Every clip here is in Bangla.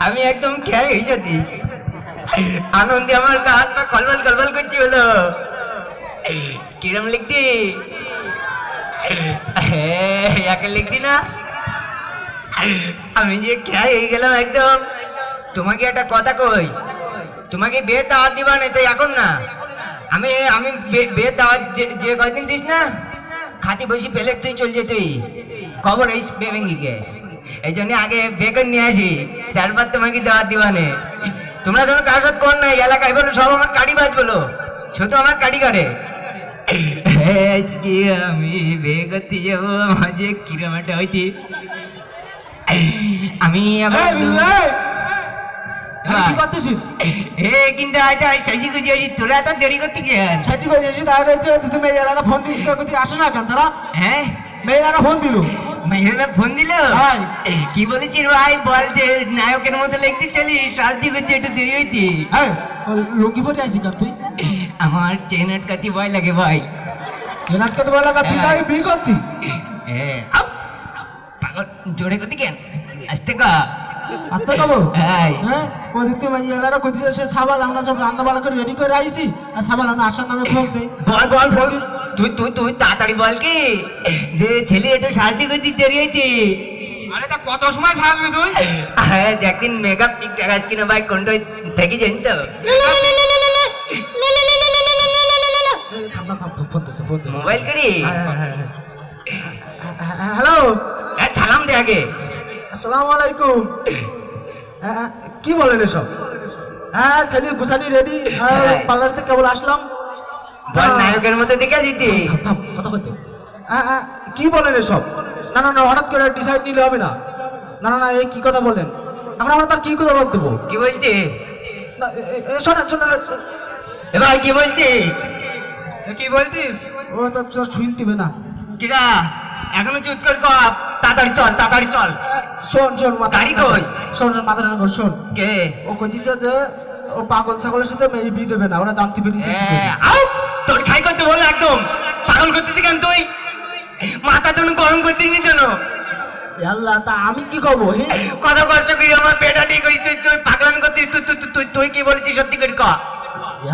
আমি একদম খেয়াল হয়ে যাচ্ছি, আনন্দে আমার গা হাত পা কলবল কলবল করছি। হলো কিরম লিখতি? একে লিখতি না? আমি যে খেয়াল হয়ে গেলাম একদম। তোমাকে একটা কথা কই, তোমাকে বিয়ে দাওয়াত দিবা না তো এখন না। আমি আমি বিয়ে দাওয়াত যে কয়দিন দিস না, খাতি বসি প্লেট তুই চল যেতুই খবর এই বেবেঙ্গিকে। এই জন্য আগে বেকন নিয়ে আসি, তারপর তোমাকে দাওয়াত দিবানে। তোমরা যখন কার সাথে কর না এলাকায় বলো, সব আমার কাড়ি বাজ বলো, শুধু আমার কাড়ি করে। আমি বিয়ে করতে যাবো, মাঝে কিরম একটা হইতি। আমি আবার কি করতেছিস? কিন্তু সাজি গুজি আছি, তোরা তো দেরি করতে গিয়ে সাজি করতেছিস তাহলে তুই মেয়েরা ফোন দিচ্ছ, আসে না কেন তারা? হ্যাঁ, মেয়েরা ফোন দিল। মেয়েরা ফোন দিল? ভাই কি বলেছিস ভাই? বল যে নায়কের মতো লিখতে চলিস, সাজি গুজি একটু দেরি হইতি। হ্যাঁ, লুঙ্গি পরে আছিস কেন তুই? আমার চেন আটকাতে ভয় লাগে ভাই। চেন আটকাতে ভয় লাগে? তুই তাই বিয়ে করতি? হ্যাঁ, পাগল জোরে করতে কেন? আসতে কা আসতে কবো? হ্যাঁ, ও দিতে মেয়েরা করতেছে সে সাবাল, আমরা সব রান্না বাড়া করে রেডি করে আইছি, আর সাবাল আমরা আসার নামে খোঁজ নেই। বল বল বল, তুই তুই তুই তাড়াতাড়ি বল কি যে ছেলে একটু সাজি গুজি দেরি হইতি। আরে তা কত সময় থাকবে তুই? হ্যাঁ, একদিন মেকআপ ঠিকঠাক আছে কিনা ভাই, কোনটা থেকে জানি তো। মোবাইল করি? হ্যালো, সালাম দে আগে। আসসালামু আলাইকুম। কি বলেন এসব? হ্যাঁ, ছেলে গুছানি রেডি, পার্লার থেকে কেবল আসলাম। বল নায়কের মতো দেখে দিতি। কথা বলতে কি বলেন এসব? না না না, হঠাৎ করে ডিসাইড নিলে হবে না। না না না, এই কি কথা বলেন? এখন আমরা তার কি কথা বলতে দেবো? কি বলছি? শোনেন শোনেন, এবার কি বলছি? কি বলছিস? ও তো শুনতিবে না। কিরা এখনো চুত কর কপ, তাড়াতাড়ি চল তাড়াতাড়ি চল। শোন শোন, গাড়ি কই? শোন শোন, মাথা রাখো, শোন। কে? ও কইছে যে ও পাগল ছাগলের সাথে মেয়ে বিয়ে দেবে না, ওরা জানতে পেরেছে। তোর খাই করতে বল, একদম পাগল করতেছিস কেন তুই? মাথা জন্য গরম করতেছিস যেন। আল্লাহ, তা আমি কি করবো? কত কষ্ট করি আমার পেটা ঠিক হয়েছে, তুই তুই পাগলামি করছিস। তুই তুই তুই তুই কি বলেছিস সত্যি করে ক।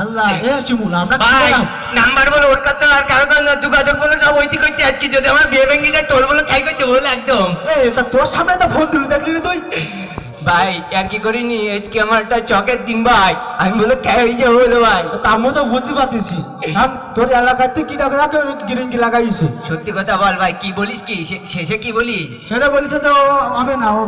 আল্লাহ, শিমুল আমরা কি ভাই বললাম? নাম্বার বলো ওর কাছে, আর কারো কাছে যোগাযোগ বলো, সব ওইটি করতে। আজকে যদি আমার বিয়ে ভেঙে যায়, তোর বলো খাই করতে বল একদম। তা তোর সামনে তো ফোন দিলি, দেখলি না তুই? ভাই আর কি করিনি, আজকে আমার একটা চকের দিন ভাই, আমি বলো খাই হয়ে যাবো বলো ভাই। আমি তো বুঝতে পারতেছি, তোর এলাকাতে কি টাকা গিরিঙ্গি লাগাইছে। সত্যি কথা বল ভাই, কি বলিস কি শেষে কি বলিস? সেটা বলিস তো হবে না, ও